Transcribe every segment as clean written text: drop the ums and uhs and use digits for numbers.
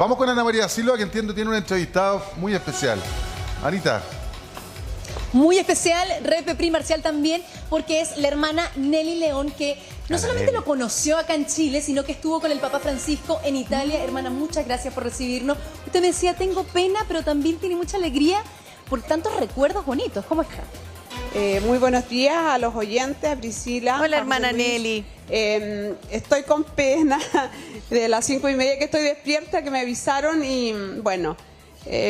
Vamos con Ana María Silva, que entiendo tiene un entrevistado muy especial. Anita. Muy especial, Repe Marcial también, porque es la hermana Nelly León, que no solamente lo conoció acá en Chile, sino que estuvo con el Papa Francisco en Italia. Hermana, muchas gracias por recibirnos. Usted me decía, tengo pena, pero también tiene mucha alegría por tantos recuerdos bonitos. ¿Cómo está? Muy buenos días a los oyentes, a Priscila. Hola, hermana Nelly. Estoy con pena de las 5:30 que estoy despierta, que me avisaron y bueno,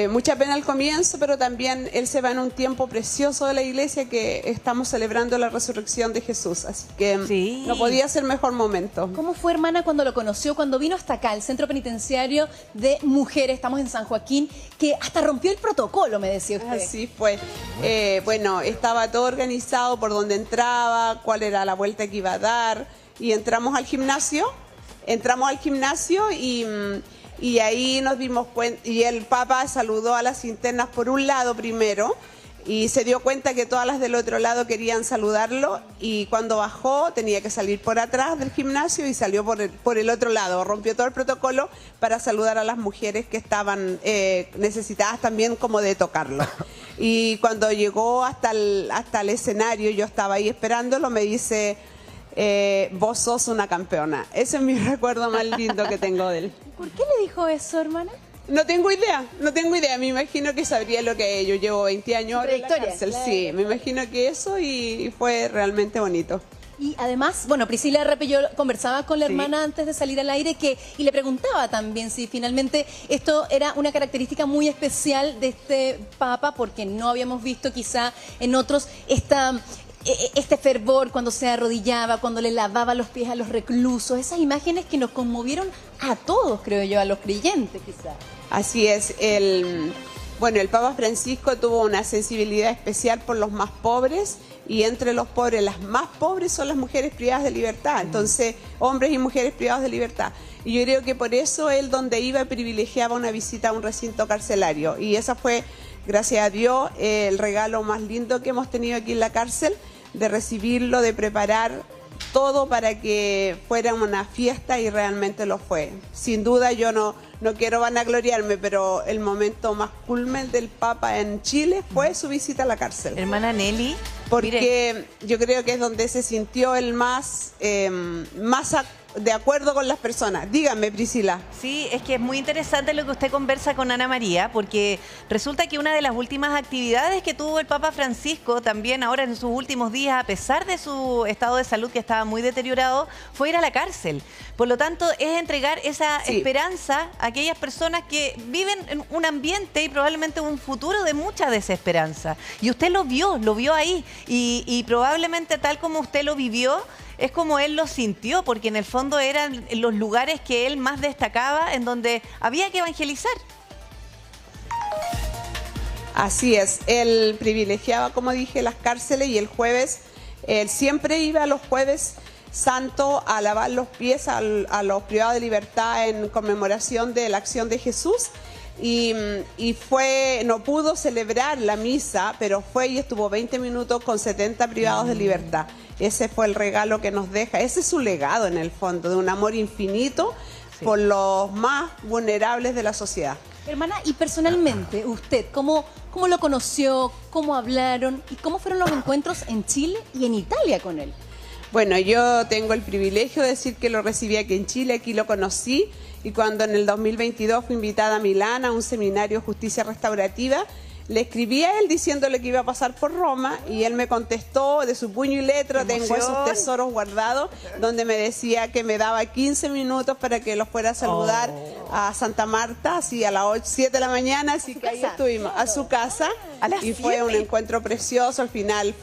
mucha pena al comienzo, pero también él se va en un tiempo precioso de la iglesia que estamos celebrando la resurrección de Jesús, así que sí, no podía ser mejor momento. ¿Cómo fue, hermana, cuando lo conoció, cuando vino hasta acá, el Centro Penitenciario de Mujeres, estamos en San Joaquín, que hasta rompió el protocolo, me decía usted? Así fue. Bueno, estaba todo organizado por dónde entraba, cuál era la vuelta que iba a dar, y entramos al gimnasio y ahí nos dimos cuenta, y el Papa saludó a las internas por un lado primero, y se dio cuenta que todas las del otro lado querían saludarlo, y cuando bajó tenía que salir por atrás del gimnasio y salió por el otro lado, rompió todo el protocolo para saludar a las mujeres que estaban necesitadas también como de tocarlo. Y cuando llegó hasta el escenario, yo estaba ahí esperándolo, me dice, vos sos una campeona. Ese es mi recuerdo más lindo que tengo de él. ¿Por qué le dijo eso, hermana? No tengo idea. Me imagino que sabría lo que yo llevo 20 años en la cárcel. Sí, me imagino que eso y fue realmente bonito. Y además, bueno, Priscila Repe, yo conversaba con la hermana antes de salir al aire y le preguntaba también si finalmente esto era una característica muy especial de este Papa, porque no habíamos visto quizá en otros este fervor cuando se arrodillaba, cuando le lavaba los pies a los reclusos, esas imágenes que nos conmovieron a todos, creo yo, a los creyentes quizá. Así es, el Papa Francisco tuvo una sensibilidad especial por los más pobres, y entre los pobres, las más pobres son las mujeres privadas de libertad, entonces hombres y mujeres privados de libertad. Y yo creo que por eso él, donde iba, privilegiaba una visita a un recinto carcelario, y esa fue, gracias a Dios, el regalo más lindo que hemos tenido aquí en la cárcel, de recibirlo, de preparar todo para que fuera una fiesta, y realmente lo fue. Sin duda, yo no quiero vanagloriarme, pero el momento más culmen del Papa en Chile fue su visita a la cárcel. Hermana Nelly. Porque yo creo que es donde se sintió el más de acuerdo con las personas. Dígame, Priscila. Sí, es que es muy interesante lo que usted conversa con Ana María, porque resulta que una de las últimas actividades que tuvo el Papa Francisco, también ahora en sus últimos días, a pesar de su estado de salud que estaba muy deteriorado, fue ir a la cárcel. Por lo tanto, es entregar esa esperanza a aquellas personas que viven en un ambiente y probablemente un futuro de mucha desesperanza. Y usted lo vio ahí, y probablemente tal como usted lo vivió, es como él lo sintió, porque en el fondo eran los lugares que él más destacaba, en donde había que evangelizar. Así es, él privilegiaba, como dije, las cárceles, y el jueves, él siempre iba los jueves santo a lavar los pies a los privados de libertad en conmemoración de la acción de Jesús. Y no pudo celebrar la misa, pero fue y estuvo 20 minutos con 70 privados de libertad. Ese fue el regalo que nos deja, ese es su legado en el fondo, de un amor infinito por los más vulnerables de la sociedad. Hermana, y personalmente, usted, ¿cómo lo conoció? ¿Cómo hablaron? ¿Y cómo fueron los encuentros en Chile y en Italia con él? Bueno, yo tengo el privilegio de decir que lo recibí aquí en Chile, aquí lo conocí, y cuando en el 2022 fui invitada a Milán a un seminario de justicia restaurativa, le escribí a él diciéndole que iba a pasar por Roma, y él me contestó de su puño y letra, tengo esos tesoros guardados, donde me decía que me daba 15 minutos para que los fuera a saludar a Santa Marta, así a las 7 de la mañana, así que ahí estuvimos, a su casa, y fue un encuentro precioso. Al final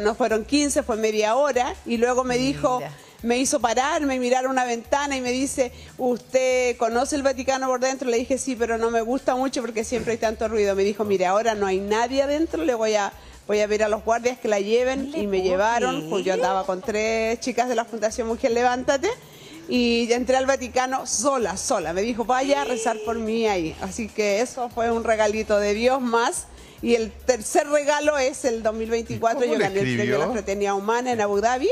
no fueron 15, fue media hora, y luego me dijo, me hizo pararme y mirar una ventana y me dice, ¿usted conoce el Vaticano por dentro? Le dije, sí, pero no me gusta mucho porque siempre hay tanto ruido. Me dijo, mire, ahora no hay nadie adentro, le voy a ver a los guardias que la lleven, y me llevaron, pues yo andaba con 3 chicas de la Fundación Mujer Levántate, y entré al Vaticano sola, me dijo, vaya a rezar por mí ahí. Así que eso fue un regalito de Dios más. Y el tercer regalo es el 2024, yo gané el premio de la Fraternidad Humana en Abu Dhabi.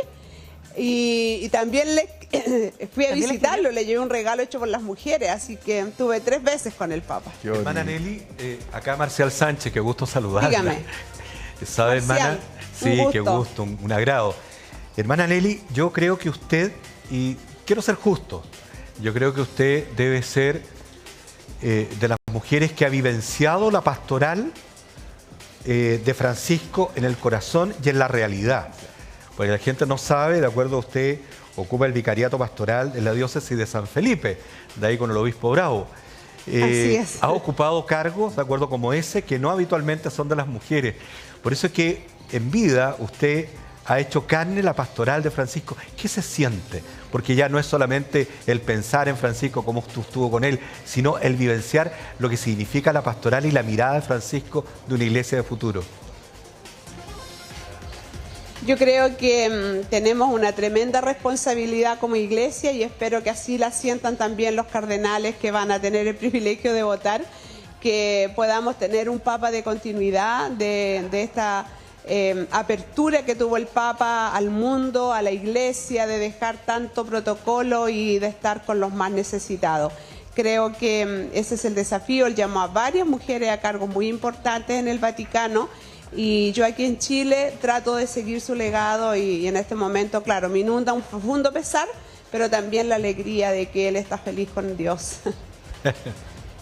Y también fui a ¿También le visitarlo, le llevé un regalo hecho por las mujeres, así que estuve 3 veces con el Papa. Qué Hermana bonito. Nelly, acá Marcial Sánchez, qué gusto saludarla. Dígame. ¿Sabe, hermana? Marcial, un Sí, qué gusto. gusto, un agrado. Hermana Nelly, yo creo que usted, y quiero ser justo, yo creo que usted debe ser de las mujeres que ha vivenciado la pastoral de Francisco en el corazón y en la realidad. Porque la gente no sabe, de acuerdo a usted, ocupa el vicariato pastoral en la diócesis de San Felipe, de ahí con el obispo Bravo. Así es. Ha ocupado cargos, de acuerdo como ese, que no habitualmente son de las mujeres. Por eso es que en vida usted ha hecho carne la pastoral de Francisco. ¿Qué se siente? Porque ya no es solamente el pensar en Francisco, cómo estuvo con él, sino el vivenciar lo que significa la pastoral y la mirada de Francisco de una iglesia de futuro. Yo creo que tenemos una tremenda responsabilidad como iglesia y espero que así la sientan también los cardenales que van a tener el privilegio de votar, que podamos tener un Papa de continuidad de esta apertura que tuvo el Papa al mundo, a la iglesia, de dejar tanto protocolo y de estar con los más necesitados. Creo que ese es el desafío. Él llamó a varias mujeres a cargos muy importantes en el Vaticano y yo aquí en Chile trato de seguir su legado y en este momento, claro, me inunda un profundo pesar, pero también la alegría de que él está feliz con Dios.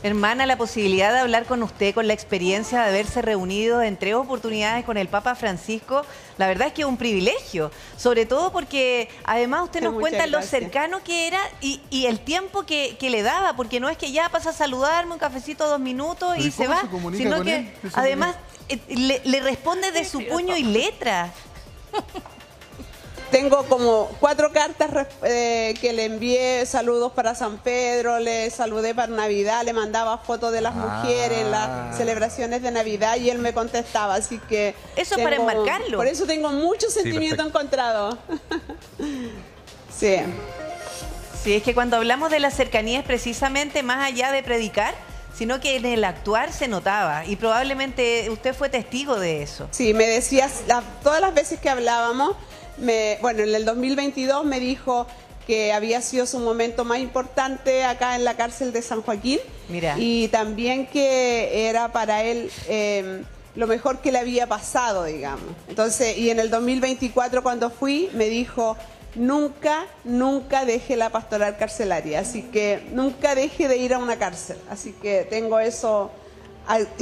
Hermana, la posibilidad de hablar con usted, con la experiencia de haberse reunido en 3 oportunidades con el Papa Francisco, la verdad es que es un privilegio, sobre todo porque además usted nos Muchas cuenta lo gracias. cercano que era y el tiempo que le daba, porque no es que ya pasa a saludarme, un cafecito 2 minutos ¿Pero y y se cómo va, se comunica sino con que él? ¿Eso además le responde de su puño y letra. Tengo como 4 cartas que le envié, saludos para San Pedro, le saludé para Navidad, le mandaba fotos de las mujeres en las celebraciones de Navidad y él me contestaba, así que... Eso es para enmarcarlo. Por eso tengo mucho sentimiento perfecto. encontrado. Sí. Sí, es que cuando hablamos de la cercanía es precisamente más allá de predicar, sino que en el actuar se notaba y probablemente usted fue testigo de eso. Sí, me decías, todas las veces que hablábamos, bueno, en el 2022 me dijo que había sido su momento más importante acá en la cárcel de San Joaquín. Mira. Y también que era para él lo mejor que le había pasado, digamos. Entonces, y en el 2024 cuando fui, me dijo, nunca, nunca deje la pastoral carcelaria, así que nunca deje de ir a una cárcel. Así que tengo eso,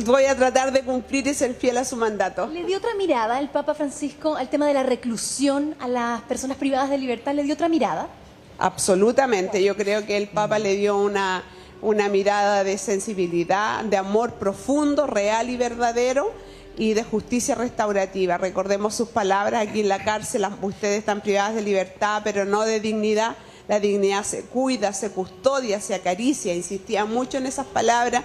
voy a tratar de cumplir y ser fiel a su mandato. ¿Le dio otra mirada el Papa Francisco al tema de la reclusión a las personas privadas de libertad? ¿Le dio otra mirada? Absolutamente, yo creo que el Papa le dio una mirada de sensibilidad, de amor profundo, real y verdadero y de justicia restaurativa. Recordemos sus palabras, aquí en la cárcel ustedes están privadas de libertad, pero no de dignidad. La dignidad se cuida, se custodia, se acaricia. Insistía mucho en esas palabras,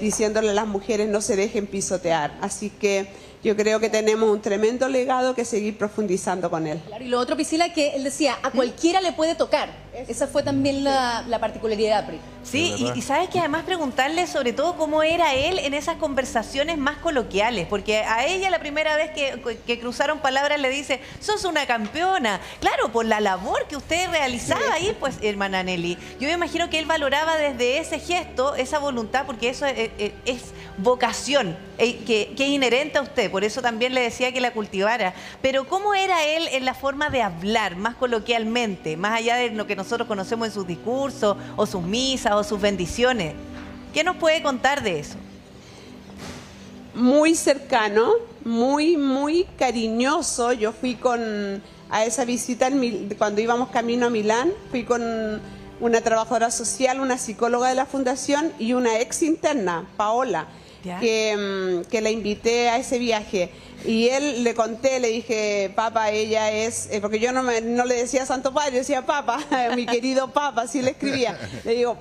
diciéndole a las mujeres no se dejen pisotear. Así que yo creo que tenemos un tremendo legado que seguir profundizando con él. Claro, y lo otro, Priscila, que él decía, a cualquiera le puede tocar. Esa fue también la particularidad, Pri. Sí, y sabes que además preguntarle sobre todo cómo era él en esas conversaciones más coloquiales, porque a ella la primera vez que cruzaron palabras le dice, sos una campeona. Claro, por la labor que usted realizaba ahí, pues, hermana Nelly. Yo me imagino que él valoraba desde ese gesto, esa voluntad, porque eso es vocación, que es inherente a usted, por eso también le decía que la cultivara. Pero ¿cómo era él en la forma de hablar, más coloquialmente, más allá de lo que nosotros conocemos en sus discursos, o sus misas, o sus bendiciones? ¿Qué nos puede contar de eso? Muy cercano, muy, muy cariñoso. Yo fui a esa visita cuando íbamos camino a Milán, fui con una trabajadora social, una psicóloga de la fundación y una ex interna, Paola, que la invité a ese viaje. Y él le conté, le dije, Papa, ella es, porque yo no le decía Santo Padre, decía Papa, mi querido Papa, así le escribía. Le digo,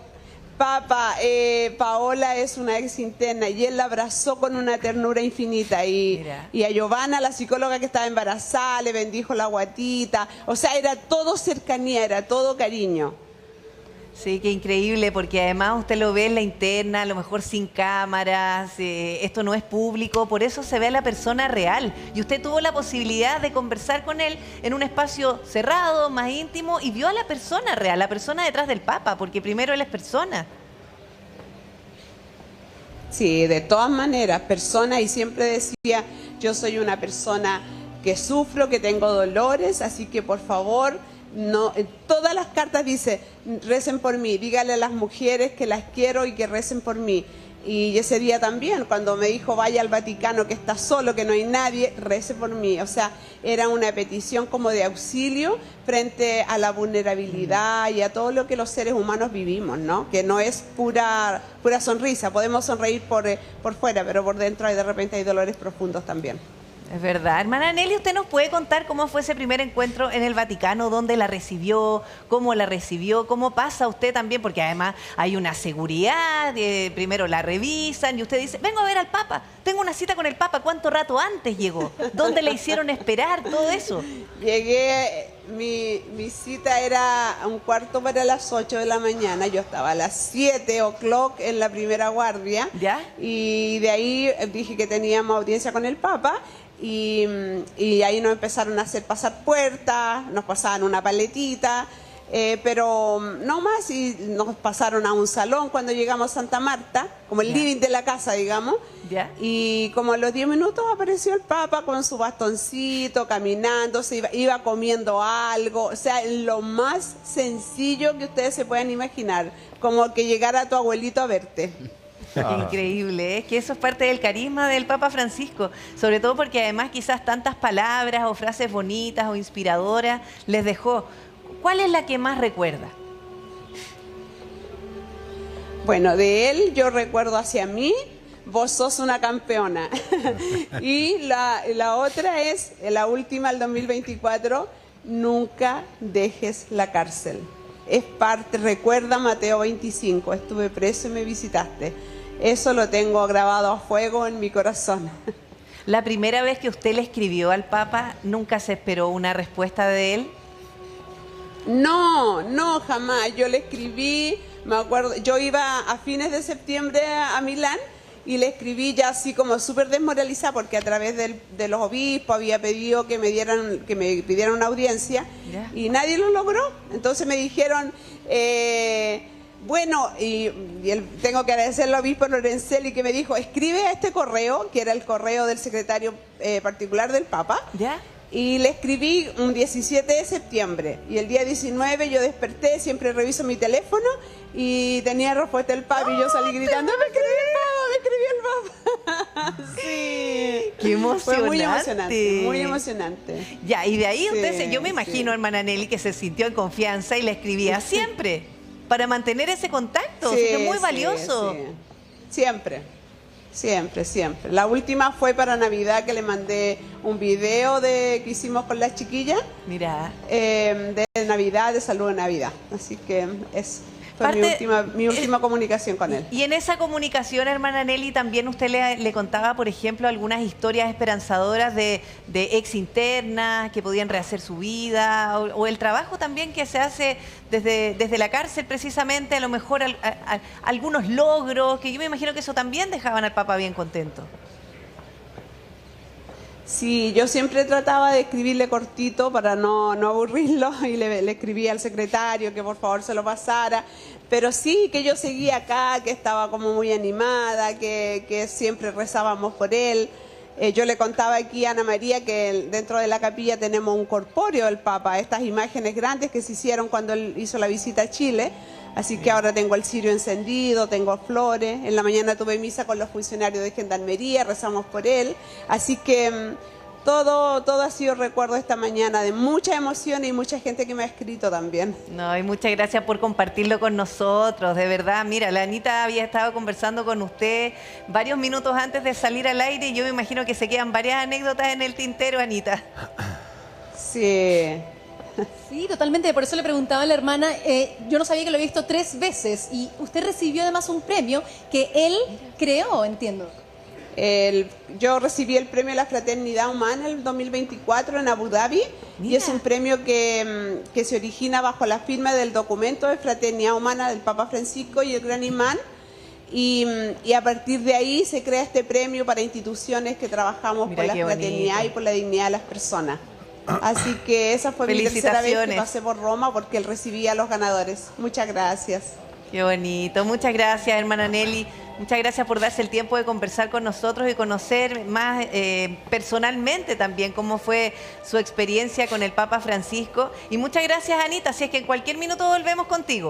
Papa, Paola es una ex interna, y él la abrazó con una ternura infinita. Y a Giovanna, la psicóloga que estaba embarazada, le bendijo la guatita. O sea, era todo cercanía, era todo cariño. Sí, qué increíble, porque además usted lo ve en la interna, a lo mejor sin cámaras, esto no es público, por eso se ve a la persona real. Y usted tuvo la posibilidad de conversar con él en un espacio cerrado, más íntimo, y vio a la persona real, la persona detrás del Papa, porque primero él es persona. Sí, de todas maneras, persona, y siempre decía, yo soy una persona que sufro, que tengo dolores, así que por favor, no, en todas las cartas dice, recen por mí, dígale a las mujeres que las quiero y que recen por mí. Y ese día también, cuando me dijo, vaya al Vaticano, que está solo, que no hay nadie, rece por mí. O sea, era una petición como de auxilio frente a la vulnerabilidad y a todo lo que los seres humanos vivimos, ¿no? Que no es pura sonrisa, podemos sonreír por fuera, pero por dentro de repente hay dolores profundos también. Es verdad. Hermana Nelly, ¿usted nos puede contar cómo fue ese primer encuentro en el Vaticano? ¿Dónde la recibió? ¿Cómo la recibió? ¿Cómo pasa usted también? Porque además hay una seguridad, primero la revisan y usted dice, vengo a ver al Papa, tengo una cita con el Papa. ¿Cuánto rato antes llegó? ¿Dónde le hicieron esperar? Todo eso. Llegué, mi cita era 7:45 de la mañana, yo estaba a las 7:00 en la primera guardia. ¿Ya? Y de ahí dije que teníamos audiencia con el Papa. Y ahí nos empezaron a hacer pasar puertas, nos pasaban una paletita, pero no más, y nos pasaron a un salón cuando llegamos a Santa Marta, como el living de la casa, digamos. ¿Ya? Y como a los 10 minutos apareció el Papa con su bastoncito, caminando, iba comiendo algo, o sea, lo más sencillo que ustedes se puedan imaginar, como que llegara tu abuelito a verte. Increíble, es que eso es parte del carisma del Papa Francisco, sobre todo porque además quizás tantas palabras o frases bonitas o inspiradoras les dejó. ¿Cuál es la que más recuerda? Bueno, de él yo recuerdo hacia mí, vos sos una campeona. Y la otra es, la última, el 2024, nunca dejes la cárcel. Es parte, recuerda Mateo 25, estuve preso y me visitaste. Eso lo tengo grabado a fuego en mi corazón. La primera vez que usted le escribió al Papa, ¿nunca se esperó una respuesta de él? No, jamás. Yo le escribí, me acuerdo, yo iba a fines de septiembre a Milán y le escribí ya así como súper desmoralizada porque a través de los obispos había pedido que me pidieran una audiencia. ¿Ya? Y nadie lo logró. Entonces me dijeron, bueno, tengo que agradecerle al obispo Lorenzelli que me dijo, escribe a este correo, que era el correo del secretario particular del Papa. ¿Ya? Y le escribí un 17 de septiembre y el día 19 yo desperté, siempre reviso mi teléfono y tenía respuesta del Papa y yo salí gritando, me escribió el Papa. Sí. Qué emocionante. Fue muy emocionante, muy emocionante. Ya, y de ahí usted, Sí, yo me imagino, sí. hermana Nelly, que se sintió en confianza y le escribía siempre para mantener ese contacto, Sí, así que es muy sí, valioso. sí. Siempre. La última fue para Navidad, que le mandé un video que hicimos con las chiquillas Mira. de Navidad, de salud de Navidad. Así que fue mi última comunicación con él. Y en esa comunicación, hermana Nelly, también usted le contaba, por ejemplo, algunas historias esperanzadoras de ex internas que podían rehacer su vida, o el trabajo también que se hace desde la cárcel, precisamente, a lo mejor algunos logros, que yo me imagino que eso también dejaban al Papa bien contento. Sí, yo siempre trataba de escribirle cortito para no aburrirlo y le escribía al secretario que por favor se lo pasara, pero sí que yo seguía acá, que estaba como muy animada, que siempre rezábamos por él. Yo le contaba aquí a Ana María que dentro de la capilla tenemos un corpóreo del Papa, estas imágenes grandes que se hicieron cuando él hizo la visita a Chile. Así que ahora tengo el cirio encendido, tengo flores. En la mañana tuve misa con los funcionarios de Gendarmería, rezamos por él. Así que todo ha sido recuerdo esta mañana de mucha emoción y mucha gente que me ha escrito también. No, y muchas gracias por compartirlo con nosotros, de verdad. Mira, la Anita había estado conversando con usted varios minutos antes de salir al aire y yo me imagino que se quedan varias anécdotas en el tintero, Anita. Sí. Sí, totalmente. Por eso le preguntaba a la hermana, yo no sabía que lo había visto 3 veces y usted recibió además un premio que él creó, entiendo. Yo recibí el premio a la Fraternidad Humana en el 2024 en Abu Dhabi. Mira. Y es un premio que se origina bajo la firma del documento de Fraternidad Humana del Papa Francisco y el Gran Imán. Y a partir de ahí se crea este premio para instituciones que trabajamos Mira por la qué fraternidad bonito. y por la dignidad de las personas. Así que esa fue mi tercera vez que Felicitaciones. pasé por Roma porque él recibía a los ganadores. Muchas gracias. Qué bonito. Muchas gracias, hermana Nelly. Muchas gracias por darse el tiempo de conversar con nosotros y conocer más personalmente también cómo fue su experiencia con el Papa Francisco. Y muchas gracias, Anita. Si es que en cualquier minuto volvemos contigo.